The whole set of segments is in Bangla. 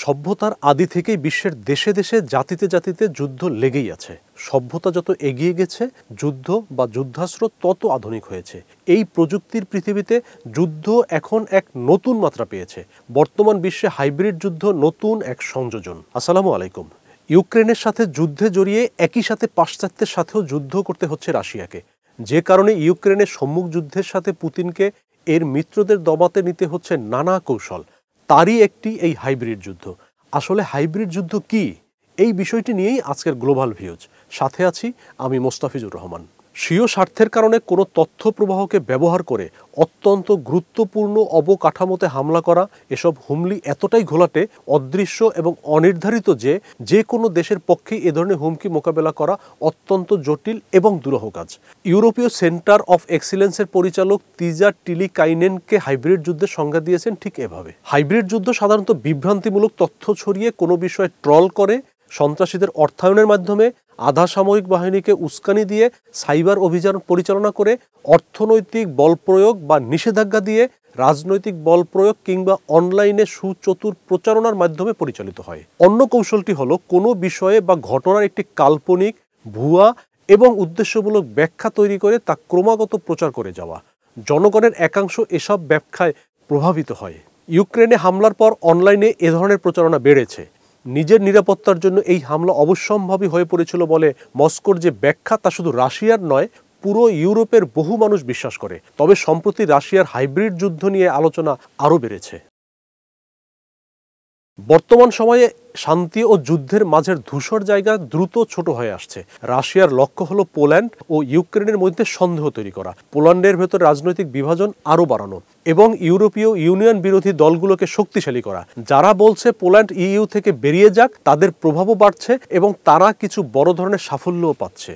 সভ্যতার আদি থেকেই বিশ্বের দেশে দেশে জাতিতে জাতিতে যুদ্ধ লেগেই আছে। সভ্যতা যত এগিয়ে গেছে, যুদ্ধ বা যুদ্ধাস্ত্র তত আধুনিক হয়েছে। এই প্রযুক্তির পৃথিবীতে যুদ্ধ এখন এক নতুন মাত্রা পেয়েছে। বর্তমান বিশ্বে হাইব্রিড যুদ্ধ নতুন এক সংযোজন। আসসালামু আলাইকুম। ইউক্রেনের সাথে যুদ্ধে জড়িয়ে একই সাথে পাশ্চাত্যের সাথেও যুদ্ধ করতে হচ্ছে রাশিয়াকে, যে কারণে ইউক্রেনের সম্মুখ যুদ্ধের সাথে পুতিনকে এর মিত্রদের দমাতে নিতে হচ্ছে নানা কৌশল। তারই একটি এই হাইব্রিড যুদ্ধ। আসলে হাইব্রিড যুদ্ধ কি, এই বিষয়টি নিয়েই আজকের গ্লোবাল ভিউজ। সাথে আছি আমি মোস্তাফিজুর রহমান। স্বীয় স্বার্থের কারণে কোনো তথ্য প্রবাহকে ব্যবহার করে অত্যন্ত গুরুত্বপূর্ণ অবকাঠামোতে হামলা করা, এসব হুমকি এতটাই ঘোলাটে, অদৃশ্য এবং অনির্ধারিত যে কোনো দেশের পক্ষেই এ ধরনের হুমকি মোকাবেলা করা অত্যন্ত জটিল এবং দুরূহ কাজ। ইউরোপীয় সেন্টার অফ এক্সিলেন্সের পরিচালক তিজা টিলিকাইনেনকে হাইব্রিড যুদ্ধের সংজ্ঞা দিয়েছেন ঠিক এভাবে। হাইব্রিড যুদ্ধ সাধারণত বিভ্রান্তিমূলক তথ্য ছড়িয়ে কোনো বিষয়ে ট্রল করে, সন্ত্রাসীদের অর্থায়নের মাধ্যমে, আধা সামরিক বাহিনীকে উস্কানি দিয়ে সাইবার অভিযান পরিচালনা করে, অর্থনৈতিক বল প্রয়োগ বা নিষেধাজ্ঞা দিয়ে, রাজনৈতিক বল প্রয়োগ কিংবা অনলাইনে সুচতুর প্রচারণার মাধ্যমে পরিচালিত হয়। অন্য কৌশলটি হলো কোনো বিষয়ে বা ঘটনার একটি কাল্পনিক, ভুয়া এবং উদ্দেশ্যমূলক ব্যাখ্যা তৈরি করে তা ক্রমাগত প্রচার করে যাওয়া। জনগণের একাংশ এসব ব্যাখ্যায় প্রভাবিত হয়। ইউক্রেনে হামলার পর অনলাইনে এ ধরনের প্রচারণা বেড়েছে। নিজের নিরাপত্তার জন্য এই হামলা অবশ্যম্ভাবী হয়ে পড়েছিল বলে মস্কোর যে ব্যাখ্যা, তা শুধু রাশিয়ার নয়, পুরো ইউরোপের বহু মানুষ বিশ্বাস করে। তবে সম্প্রতি রাশিয়ার হাইব্রিড যুদ্ধ নিয়ে আলোচনা আরও বেড়েছে। বর্তমান সময়ে শান্তি ও যুদ্ধের মাঝের ধূসর জায়গা দ্রুত ছোট হয়ে আসছে। রাশিয়ার লক্ষ্য হলো পোল্যান্ড ও ইউক্রেনের মধ্যে সন্দেহ তৈরি করা, পোল্যান্ডের ভেতর রাজনৈতিক বিভাজন আরও বাড়ানো এবং ইউরোপীয় ইউনিয়ন বিরোধী দলগুলোকে শক্তিশালী করা। যারা বলছে পোল্যান্ড ইইউ থেকে বেরিয়ে যাক, তাদের প্রভাবও বাড়ছে এবং তারা কিছু বড় ধরনের সাফল্যও পাচ্ছে।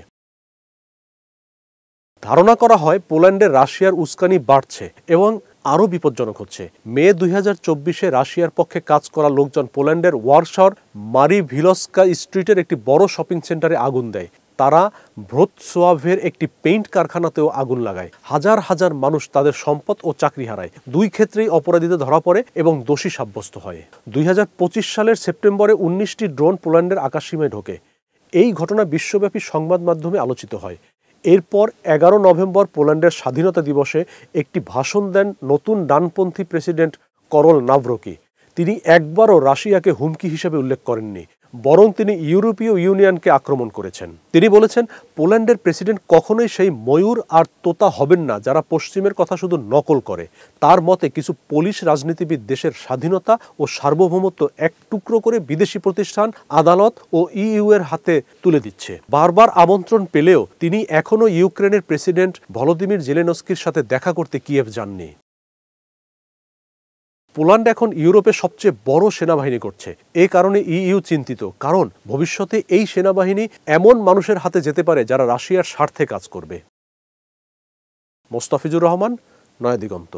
ধারণা করা হয় পোল্যান্ডের রাশিয়ার উস্কানি বাড়ছে এবং আরও বিপজ্জনক হচ্ছে। মে 2024-এ রাশিয়ার পক্ষে কাজ করা লোকজন পোল্যান্ডের ওয়ারশাওর মারিভিলস্কা স্ট্রিটের একটি বড় শপিং সেন্টারে আগুন দেয়। তারা ভ্রোৎসোয়াভের একটি পেইন্ট কারখানাতেও আগুন লাগায়। হাজার হাজার মানুষ তাদের সম্পদ ও চাকরি হারায়। দুই ক্ষেত্রেই অপরাধীদের ধরা পড়ে এবং দোষী সাব্যস্ত হয়। 2025 সালের সেপ্টেম্বরে 19টি ড্রোন পোল্যান্ডের আকাশসীমায় ঢোকে। এই ঘটনা বিশ্বব্যাপী সংবাদ মাধ্যমে আলোচিত হয়। এরপর 11 নভেম্বর পোল্যান্ডের স্বাধীনতা দিবসে একটি ভাষণ দেন নতুন ডানপন্থী প্রেসিডেন্ট করল নাভরকি। তিনি একবারও রাশিয়াকে হুমকি হিসেবে উল্লেখ করেননি, বরং তিনি ইউরোপীয় ইউনিয়নকে আক্রমণ করেছেন। তিনি বলেছেন, পোল্যান্ডের প্রেসিডেন্ট কখনোই সেই ময়ূর আর তোতা হবেন না যারা পশ্চিমের কথা শুধু নকল করে। তার মতে কিছু পোলিশ রাজনীতিবিদ দেশের স্বাধীনতা ও সার্বভৌমত্ব এক টুকরো করে বিদেশি প্রতিষ্ঠান, আদালত ও ইইউ এর হাতে তুলে দিচ্ছে। বারবার আমন্ত্রণ পেলেও তিনি এখনও ইউক্রেনের প্রেসিডেন্ট ভলোদিমির জেলেনস্কির সাথে দেখা করতে কিয়েভ যাননি। পোল্যান্ড এখন ইউরোপে সবচেয়ে বড় সেনাবাহিনী করছে। এ কারণে ইইউ চিন্তিত, কারণ ভবিষ্যতে এই সেনাবাহিনী এমন মানুষের হাতে যেতে পারে যারা রাশিয়ার স্বার্থে কাজ করবে। মোস্তাফিজুর রহমান, নয়াদিগন্ত।